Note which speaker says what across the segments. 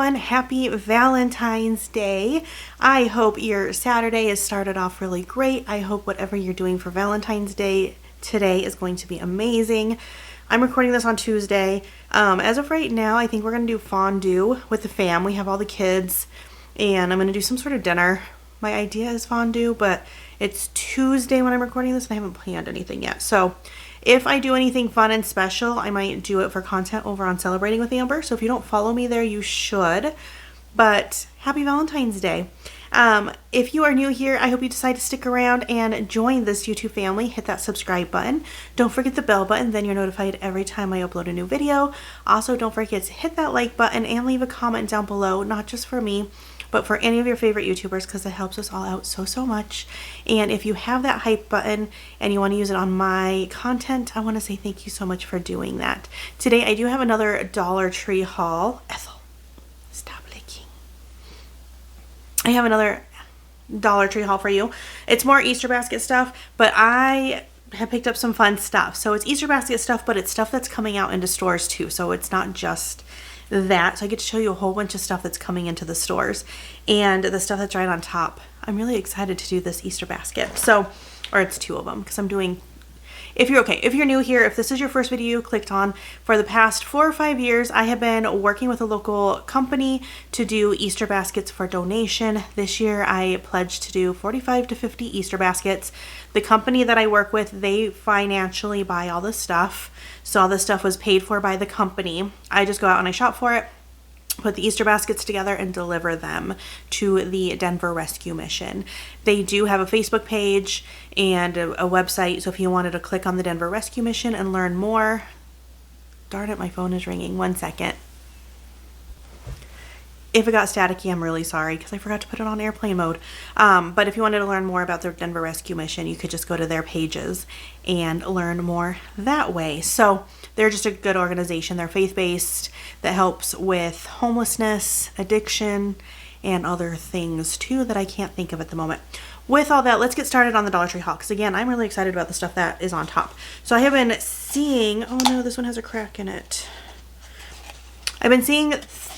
Speaker 1: everyone. Happy Valentine's Day. I hope your Saturday has started off really great. I hope whatever you're doing for Valentine's Day today is going to be amazing. I'm recording this on Tuesday. As of right now, I think we're going to do fondue with the fam. We have all the kids and I'm going to do some sort of dinner. My idea is fondue, but it's Tuesday when I'm recording this and I haven't planned anything yet. So if I do anything fun and special, I might do it for content over on Celebrating with Amber. So if you don't follow me there, you should. But happy Valentine's Day. If you are new here, I hope you decide to stick around and join this YouTube family. Hit that subscribe button. Don't forget the bell button, then you're notified every time I upload a new video. Also, don't forget to hit that like button and leave a comment down below, not just for me, but for any of your favorite YouTubers, because it helps us all out so much. And if you have that hype button and you want to use it on my content, I want to say thank you so much for doing that. Today I do have another Dollar Tree haul. Ethel, stop licking. I have another Dollar Tree haul for you. It's more Easter basket stuff, but I have picked up some fun stuff. So it's Easter basket stuff, but it's stuff that's coming out into stores too. So it's not just that. So I get to show you a whole bunch of stuff that's coming into the stores and the stuff that's right on top. I'm really excited to do this Easter basket. So, or it's two of them because I'm doing, if you're new here, if this is your first video you clicked on, for the past 4 or 5 years, I have been working with a local company to do Easter baskets for donation. This year I pledged to do 45 to 50 Easter baskets. The company that I work with, they financially buy all the stuff. So all this stuff was paid for by the company. I just go out and I shop for it, put the Easter baskets together and deliver them to the Denver Rescue Mission. They do have a Facebook page and a website. So if you wanted to click on the Denver Rescue Mission and learn more, darn it, my phone is ringing. 1 second. If it got staticky, I'm really sorry because I forgot to put it on airplane mode. But if you wanted to learn more about the Denver Rescue Mission, you could just go to their pages and learn more that way. So they're just a good organization. They're faith-based that helps with homelessness, addiction, and other things too that I can't think of at the moment. With all that, let's get started on the Dollar Tree haul because again, I'm really excited about the stuff that is on top. So I have been seeing, oh no, this one has a crack in it. I've been seeing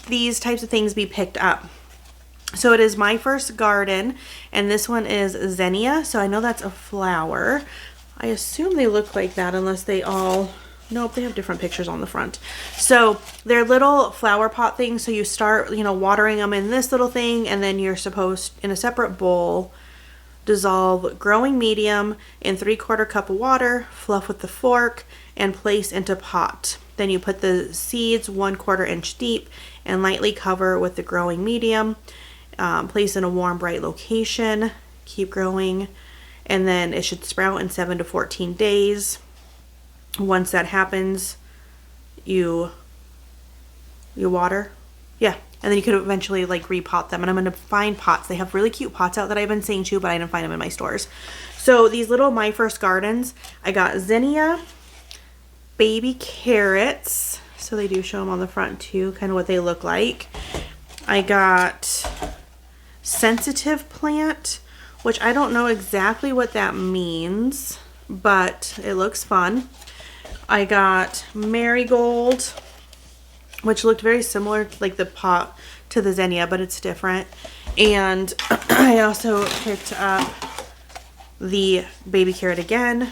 Speaker 1: these types of things be picked up. So it is My First Garden, and this one is zinnia. So I know that's a flower. I assume they look like that unless they all, nope, they have different pictures on the front. So they're little flower pot things. So you start, watering them in this little thing, and then you're supposed, in a separate bowl, dissolve growing medium in 3/4 cup of water, fluff with the fork, and place into pot. Then you put the seeds 1/4 inch deep and lightly cover with the growing medium. Place in a warm, bright location. Keep growing. And then it should sprout in 7 to 14 days. Once that happens, you water. Yeah. And then you could eventually repot them. And I'm going to find pots. They have really cute pots out that I've been seeing too, but I didn't find them in my stores. So these little My First Gardens, I got zinnia, baby carrots. So they do show them on the front too, kind of what they look like. I got sensitive plant, which I don't know exactly what that means, but it looks fun. I got marigold, which looked very similar like the pot to the zinnia, but it's different. And I also picked up the baby carrot again.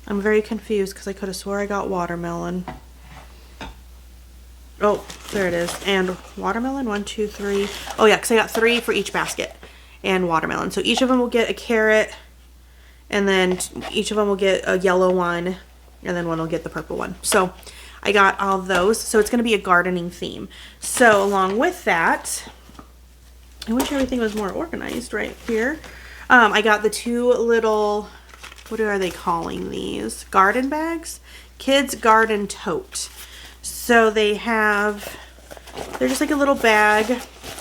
Speaker 1: I'm very confused because I could have swore I got watermelon. Oh, there it is. And watermelon, 1, 2, 3. Oh yeah, because I got 3 for each basket and watermelon. So each of them will get a carrot, and then each of them will get a yellow one, and then one will get the purple one. So I got all those. So it's going to be a gardening theme. So along with that, I wish everything was more organized right here. I got the 2 little, what are they calling these? Garden bags? Kids Garden Tote. So they're just like a little bag,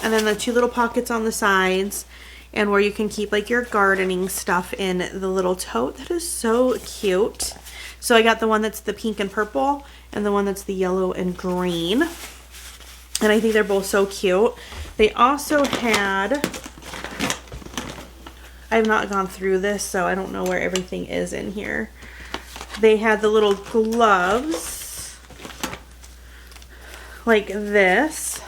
Speaker 1: and then the 2 little pockets on the sides, and where you can keep your gardening stuff in the little tote. That is so cute. So I got the one that's the pink and purple, and the one that's the yellow and green. And I think they're both so cute. They also had, I have not gone through this, so I don't know where everything is in here. They had the little gloves like this.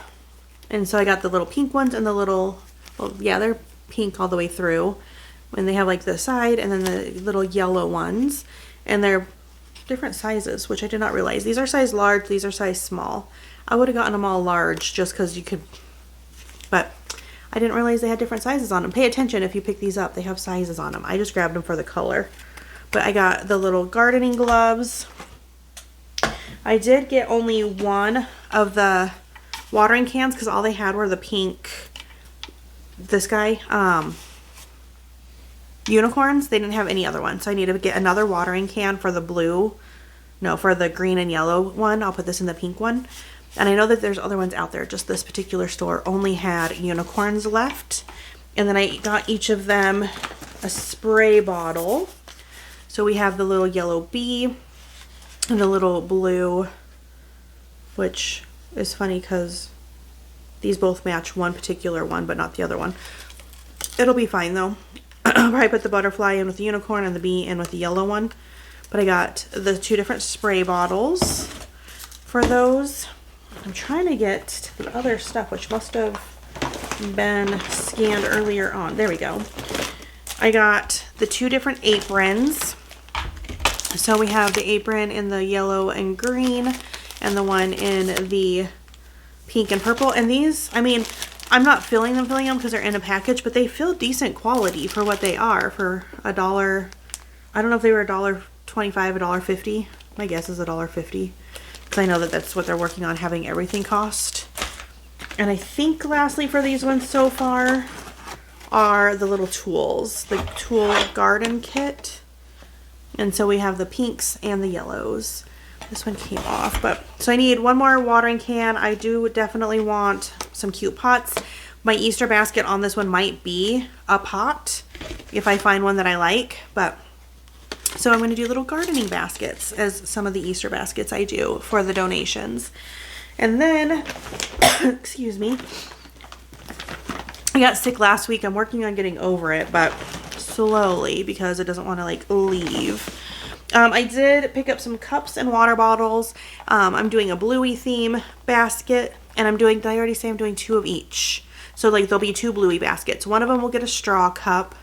Speaker 1: And so I got the little pink ones and the little, well, yeah, they're pink all the way through. And they have like the side and then the little yellow ones. And they're different sizes, which I did not realize. These are size large, these are size small. I would have gotten them all large just because you could, but I didn't realize they had different sizes on them. Pay attention if you pick these up, they have sizes on them. I just grabbed them for the color. But I got the little gardening gloves. I did get only one of the watering cans because all they had were the pink, this guy, unicorns. They didn't have any other ones, so I need to get another watering can for the blue, no, for the green and yellow one. I'll put this in the pink one. And I know that there's other ones out there, just this particular store only had unicorns left. And then I got each of them a spray bottle. So we have the little yellow bee and the little blue, which is funny because these both match one particular one, but not the other one. It'll be fine though. I'll probably put the butterfly in with the unicorn and the bee in with the yellow one. But I got the two different spray bottles for those. I'm trying to get to the other stuff, which must have been scanned earlier on. There we go. I got the two different aprons. So we have the apron in the yellow and green and the one in the pink and purple. And these, I mean, I'm not filling them because they're in a package, but they feel decent quality for what they are for $1. I don't know if they were $1.25, $1.50. My guess is $1.50 because I know that that's what they're working on having everything cost. And I think lastly for these ones so far are the little tools, the tool garden kit. And so we have the pinks and the yellows. This one came off, but so I need one more watering can. I do definitely want some cute pots. My Easter basket on this one might be a pot if I find one that I like, but so I'm going to do little gardening baskets as some of the Easter baskets I do for the donations. And then, excuse me, I got sick last week. I'm working on getting over it, but slowly because it doesn't want to like leave. I did pick up some cups and water bottles. I'm doing a bluey theme basket, and did I already say I'm doing two of each? So like there'll be two bluey baskets. One of them will get a straw cup,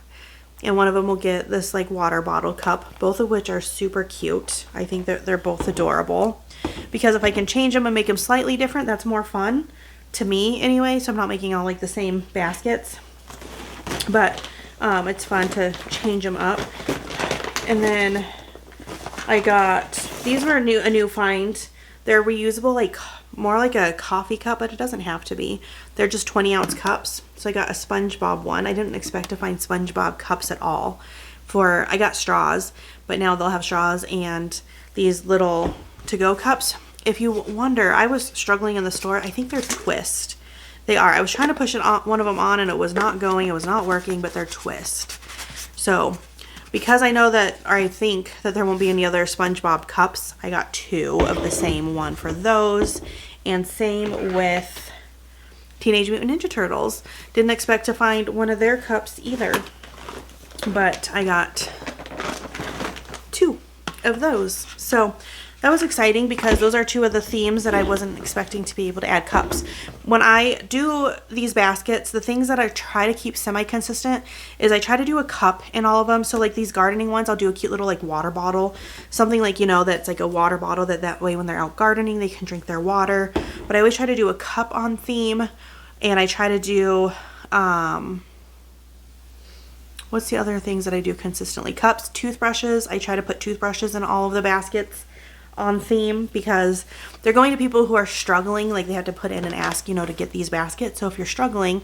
Speaker 1: and one of them will get this like water bottle cup, both of which are super cute. I think that they're both adorable because if I can change them and make them slightly different, that's more fun to me anyway. So I'm not making all like the same baskets, but it's fun to change them up. And then I got, these were a new find. They're reusable, like more like a coffee cup, but it doesn't have to be. They're just 20-ounce cups. So I got a SpongeBob one. I didn't expect to find SpongeBob cups at all. I got straws, but now they'll have straws and these little to-go cups. If you wonder, I was struggling in the store. I think they're twist. They are. I was trying to push one of them on and it was not going. It was not working, but they're twist. So because I know that, or I think that there won't be any other SpongeBob cups, I got two of the same one for those. And same with Teenage Mutant Ninja Turtles. Didn't expect to find one of their cups either, but I got two of those. So that was exciting because those are two of the themes that I wasn't expecting to be able to add cups. When I do these baskets, the things that I try to keep semi-consistent is I try to do a cup in all of them. So like these gardening ones, I'll do a cute little like water bottle, something like, you know, that's like a water bottle that way when they're out gardening, they can drink their water. But I always try to do a cup on theme, and I try to do, what's the other things that I do consistently? Cups, toothbrushes. I try to put toothbrushes in all of the baskets on theme because they're going to people who are struggling, like they have to put in and ask, you know, to get these baskets. So if you're struggling,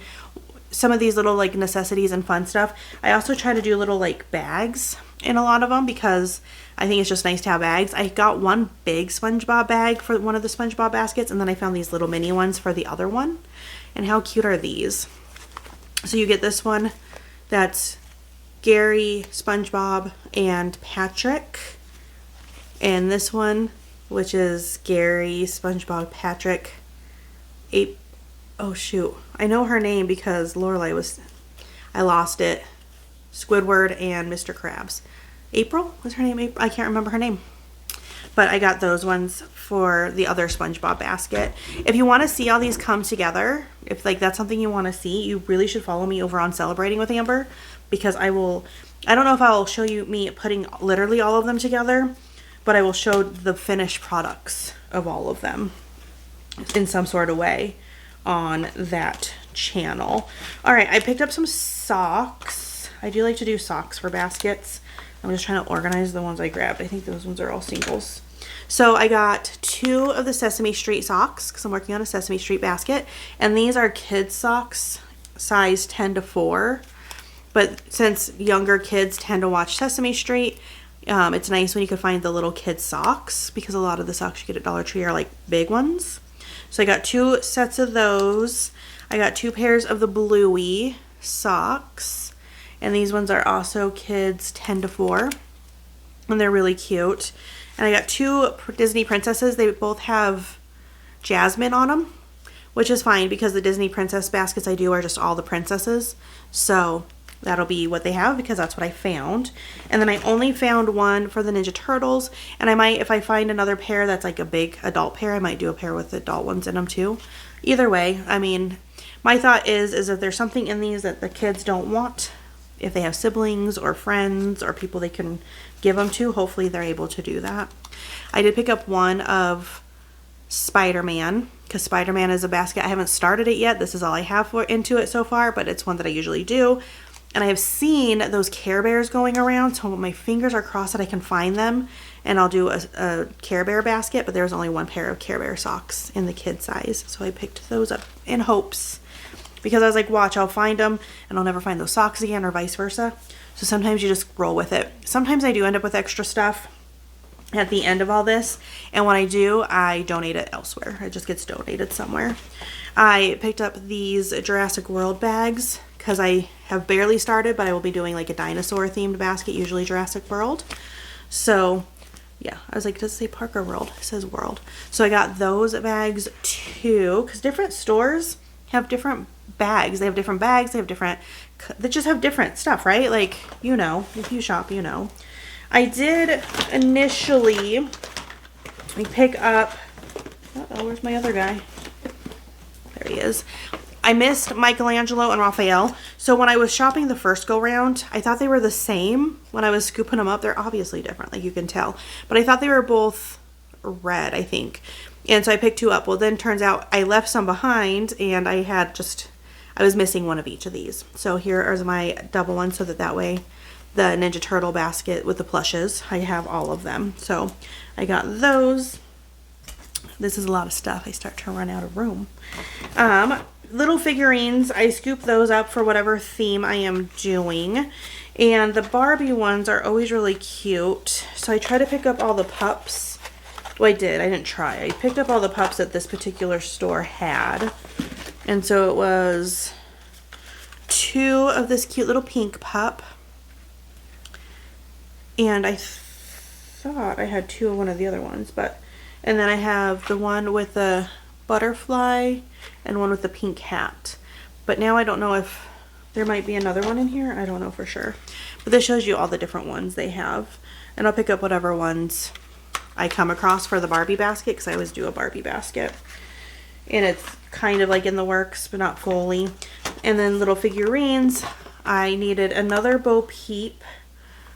Speaker 1: some of these little like necessities and fun stuff, I also try to do little like bags in a lot of them because I think it's just nice to have bags. I got one big SpongeBob bag for one of the SpongeBob baskets, and then I found these little mini ones for the other one. And how cute are these? So you get this one that's Gary, SpongeBob, and Patrick. And this one, which is Gary, SpongeBob, Patrick, oh shoot, I know her name because I lost it, Squidward and Mr. Krabs. April? Was her name April? I can't remember her name. but I got those ones for the other SpongeBob basket. If you want to see all these come together, if like that's something you want to see, you really should follow me over on Celebrating with Amber, because I don't know if I'll show you me putting literally all of them together, but I will show the finished products of all of them in some sort of way on that channel. All right, I picked up some socks. I do like to do socks for baskets. I'm just trying to organize the ones I grabbed. I think those ones are all singles. So I got 2 of the Sesame Street socks because I'm working on a Sesame Street basket. And these are kids socks, size 10 to 4. But since younger kids tend to watch Sesame Street, it's nice when you can find the little kids socks, because a lot of the socks you get at Dollar Tree are like big ones. So I got 2 sets of those. I got 2 pairs of the Bluey socks. And these ones are also kids 10 to 4. And they're really cute. And I got 2 Disney princesses. They both have Jasmine on them, which is fine because the Disney princess baskets I do are just all the princesses. So that'll be what they have because that's what I found. And then I only found one for the Ninja Turtles. And I might, if I find another pair that's like a big adult pair, I might do a pair with adult ones in them too. Either way, I mean, my thought is if there's something in these that the kids don't want, if they have siblings or friends or people they can give them to, hopefully they're able to do that. I did pick up one of Spider-Man because Spider-Man is a basket. I haven't started it yet. This is all I have into it so far, but it's one that I usually do. And I have seen those Care Bears going around, so my fingers are crossed that I can find them, and I'll do a Care Bear basket, but there's only 1 pair of Care Bear socks in the kid size, so I picked those up in hopes, because I was like, watch, I'll find them, and I'll never find those socks again, or vice versa. So sometimes you just roll with it. Sometimes I do end up with extra stuff at the end of all this, and when I do, I donate it elsewhere. It just gets donated somewhere. I picked up these Jurassic World bags because I have barely started, but I will be doing like a dinosaur themed basket, usually Jurassic World. So yeah, I was like, does it say Park or World? It says World. So I got those bags too, because different stores have different bags. They have different bags, they just have different stuff, right? Like, you know, if you shop, you know. I did initially pick up, uh-oh, where's my other guy? There he is. I missed Michelangelo and Raphael. So when I was shopping the first go round, I thought they were the same. When I was scooping them up, they're obviously different, like you can tell. But I thought they were both red, I think. And so I picked 2 up. Well, then turns out I left some behind, and I was missing one of each of these. So here are my double ones, so that way the Ninja Turtle basket with the plushes, I have all of them. So I got those. This is a lot of stuff. I start to run out of room. Little figurines, I scoop those up for whatever theme I am doing. And the Barbie ones are always really cute. So I try to pick up all the pups. Well, I didn't try. I picked up all the pups that this particular store had. And so it was 2 of this cute little pink pup. And I thought I had 2 of one of the other ones, and then I have the one with the butterfly and one with the pink hat. But now I don't know if there might be another one in here. I don't know for sure. But this shows you all the different ones they have. And I'll pick up whatever ones I come across for the Barbie basket, because I always do a Barbie basket. And it's kind of like in the works, but not fully. And then little figurines. I needed another Bo Peep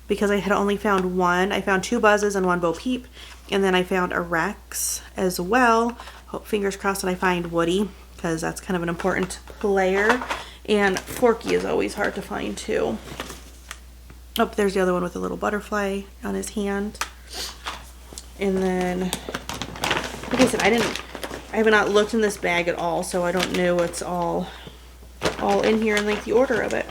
Speaker 1: because I had only found 1. I found 2 Buzzes and 1 Bo Peep. And then I found a Rex as well. Hope, fingers crossed that I find Woody, because that's kind of an important player. And Forky is always hard to find too. Oh, there's the other one with the little butterfly on his hand. And then, like I said, I have not looked in this bag at all, so I don't know what's all in here and like the order of it.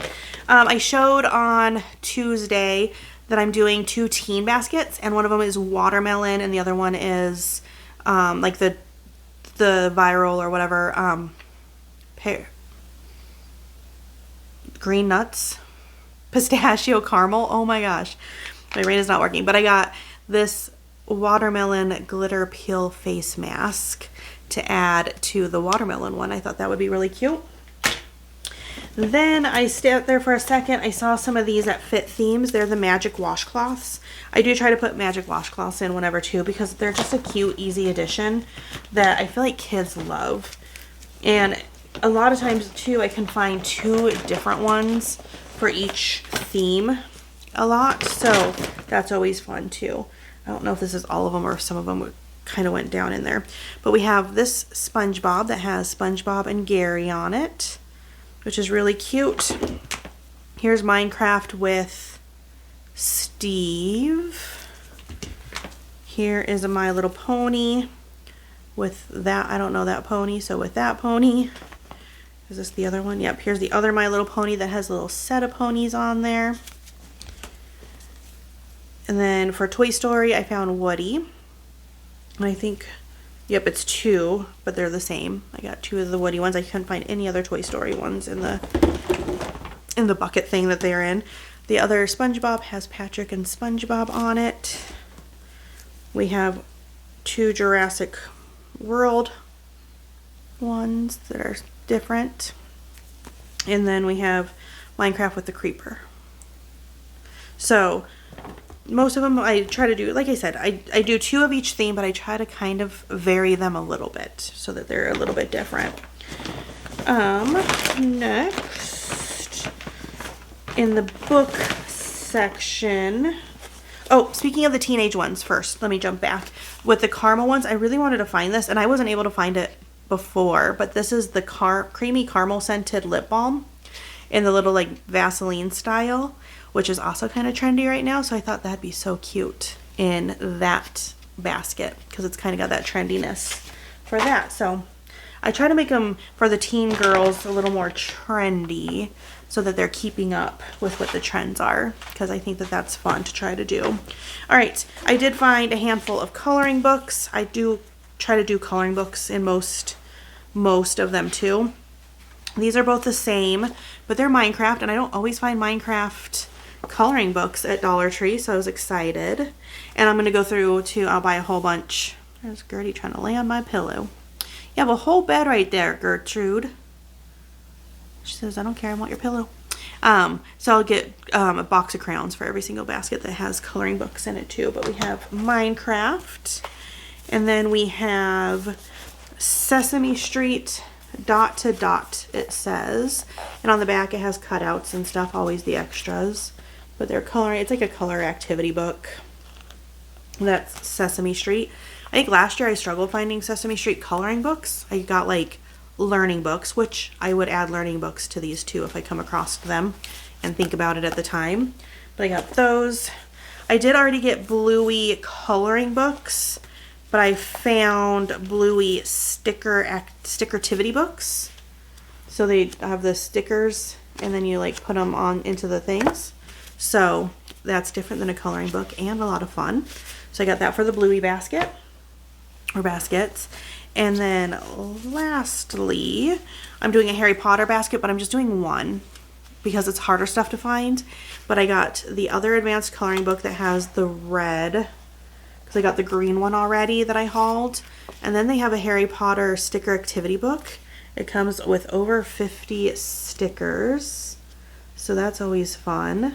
Speaker 1: I showed on Tuesday that I'm doing 2 teen baskets, and one of them is watermelon, and the other one is like the viral or whatever green nuts, pistachio caramel. Oh my gosh, my brain is not working. But I got this watermelon glitter peel face mask to add to the watermelon one. I thought that would be really cute. Then I stayed there for a second. I saw some of these at Fit Themes. They're the magic washcloths. I do try to put magic washcloths in whenever too, because they're just a cute, easy addition that I feel like kids love. And a lot of times too, I can find 2 different ones for each theme a lot. So that's always fun too. I don't know if this is all of them or if some of them kind of went down in there. But we have this SpongeBob that has SpongeBob and Gary on it, which is really cute. Here's Minecraft with Steve. Here is a My Little Pony with that. I don't know that pony, so with that pony. Is this the other one? Yep, here's the other My Little Pony that has a little set of ponies on there. And then for Toy Story, I found Woody. And I think, yep, it's 2, but they're the same. I got 2 of the Woody ones. I couldn't find any other Toy Story ones in the bucket thing that they're in. The other SpongeBob has Patrick and SpongeBob on it. We have 2 Jurassic World ones that are different. And then we have Minecraft with the Creeper. So most of them I try to do, like I said, I do 2 of each theme, but I try to kind of vary them a little bit so that they're a little bit different. Next, in the book section, oh, speaking of the teenage ones first, let me jump back. With the caramel ones, I really wanted to find this, and I wasn't able to find it before, but this is the creamy caramel scented lip balm in the little like Vaseline style, which is also kind of trendy right now. So I thought that'd be so cute in that basket because it's kind of got that trendiness for that. So I try to make them for the teen girls a little more trendy so that they're keeping up with what the trends are, because I think that that's fun to try to do. All right, I did find a handful of coloring books. I do try to do coloring books in most of them too. These are both the same, but they're Minecraft, and I don't always find Minecraft coloring books at Dollar Tree, so I was excited. And I'm going to go through I'll buy a whole bunch. There's Gertie trying to lay on my pillow. You have a whole bed right there, Gertrude. She says, I don't care, I want your pillow. So I'll get a box of crayons for every single basket that has coloring books in it too. But we have Minecraft, and then we have Sesame Street dot to dot, it says. And on the back it has cutouts and stuff, always the extras. But they're coloring, it's like a color activity book. That's Sesame Street. I think last year I struggled finding Sesame Street coloring books. I got like learning books, which I would add learning books to these too if I come across them and think about it at the time. But I got those. I did already get Bluey coloring books, but I found Bluey stickertivity books. So they have the stickers and then you like put them on into the things. So that's different than a coloring book and a lot of fun. So I got that for the Bluey basket or baskets. And then lastly, I'm doing a Harry Potter basket, but I'm just doing one because it's harder stuff to find. But I got the other advanced coloring book that has the red, because I got the green one already that I hauled. And then they have a Harry Potter sticker activity book. It comes with over 50 stickers, so that's always fun.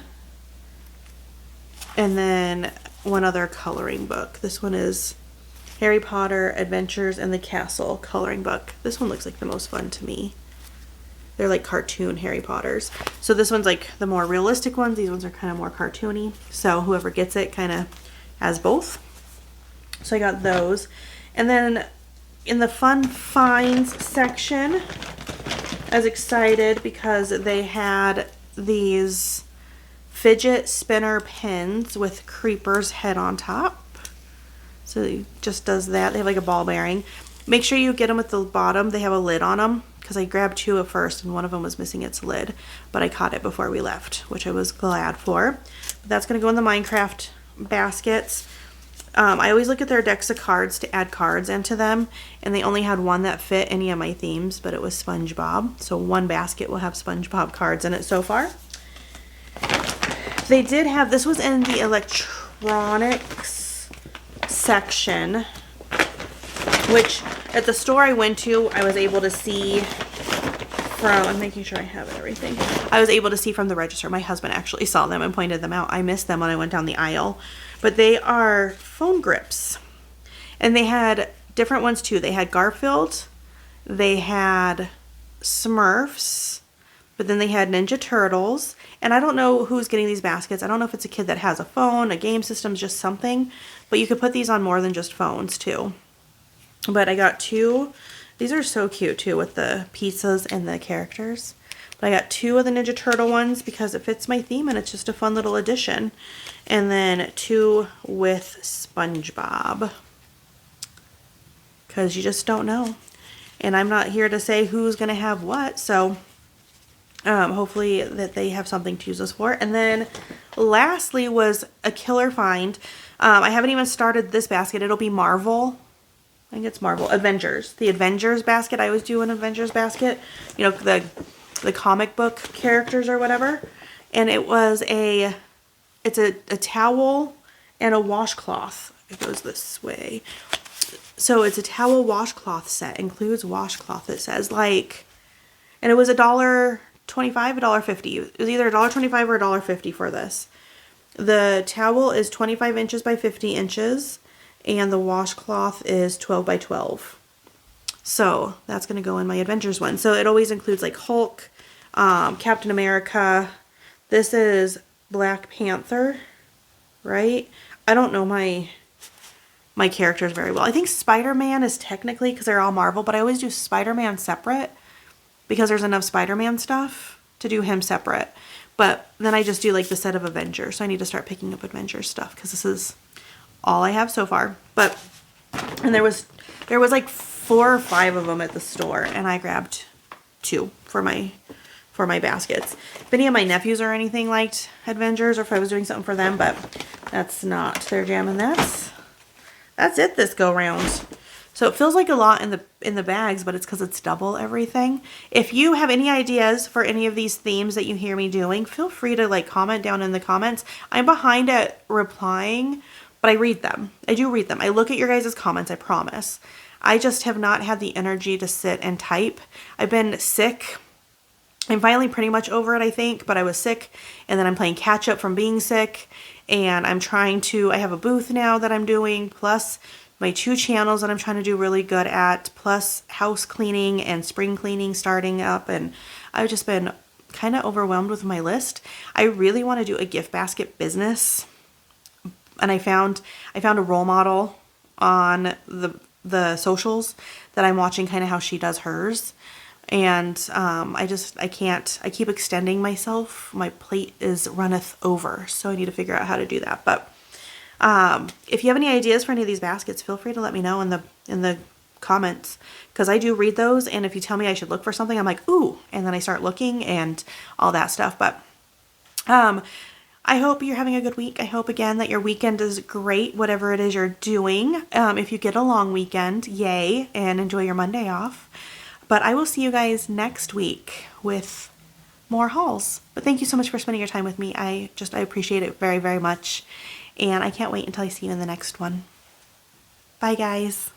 Speaker 1: And then one other coloring book. This one is Harry Potter Adventures in the Castle coloring book. This one looks like the most fun to me. They're like cartoon Harry Potters. So this one's like the more realistic ones. These ones are kind of more cartoony. So whoever gets it kind of has both. So I got those. And then in the fun finds section, I was excited because they had these fidget spinner pins with Creeper's head on top. So it just does that. They have like a ball bearing. Make sure you get them at the bottom. They have a lid on them because I grabbed 2 at first and one of them was missing its lid, but I caught it before we left, which I was glad for. But that's going to go in the Minecraft baskets. I always look at their decks of cards to add cards into them, and they only had one that fit any of my themes, but it was SpongeBob. So one basket will have SpongeBob cards in it so far. They did have, this was in the electronics section, which at the store I went to, I was able to see from, I'm making sure I have everything. I was able to see from the register. My husband actually saw them and pointed them out. I missed them when I went down the aisle. But they are phone grips. And they had different ones too. They had Garfield. They had Smurfs. But then they had Ninja Turtles. And I don't know who's getting these baskets. I don't know if it's a kid that has a phone, a game system, just something. But you could put these on more than just phones too. But I got 2. These are so cute too with the pizzas and the characters. But I got 2 of the Ninja Turtle ones because it fits my theme and it's just a fun little addition. And then 2 with SpongeBob. Because you just don't know. And I'm not here to say who's going to have what. So hopefully that they have something to use this for. And then lastly was a killer find. I haven't even started this basket. It'll be Marvel. I think it's Marvel. Avengers. The Avengers basket. I always do an Avengers basket. You know, the comic book characters or whatever. And it was it's a towel and a washcloth. It goes this way. So it's a towel washcloth set. Includes washcloth, it says. Like, and it was $1.25, $1.50. It was either $1.25 or $1.50 for this. The towel is 25 inches by 50 inches. And the washcloth is 12 by 12. So that's going to go in my Avengers one. So it always includes like Hulk, Captain America. This is Black Panther, right? I don't know my characters very well. I think Spider-Man is technically, because they're all Marvel, but I always do Spider-Man separate because there's enough Spider-Man stuff to do him separate. But then I just do like the set of Avengers. So I need to start picking up Avengers stuff because this is all I have so far. But, and there was like 4 or 5 of them at the store, and I grabbed 2 for my baskets. If any of my nephews or anything liked Avengers, or if I was doing something for them, but that's not their jam, and that's it this go round. So it feels like a lot in the bags, but it's because it's double everything. If you have any ideas for any of these themes that you hear me doing, feel free to like comment down in the comments. I'm behind at replying, but I read them. I do read them. I look at your guys' comments, I promise. I just have not had the energy to sit and type. I've been sick. I'm finally pretty much over it, I think, but I was sick, and then I'm playing catch up from being sick, and I have a booth now that I'm doing, plus my 2 channels that I'm trying to do really good at, plus house cleaning and spring cleaning starting up, and I've just been kind of overwhelmed with my list. I really want to do a gift basket business. And I found a role model on the socials that I'm watching kind of how she does hers. And I keep extending myself. My plate runneth over. So I need to figure out how to do that. But if you have any ideas for any of these baskets, feel free to let me know in the comments. Because I do read those. And if you tell me I should look for something, I'm like, ooh. And then I start looking and all that stuff. But I hope you're having a good week. I hope, again, that your weekend is great, whatever it is you're doing. If you get a long weekend, yay, and enjoy your Monday off. But I will see you guys next week with more hauls. But thank you so much for spending your time with me. I appreciate it very, very much. And I can't wait until I see you in the next one. Bye, guys.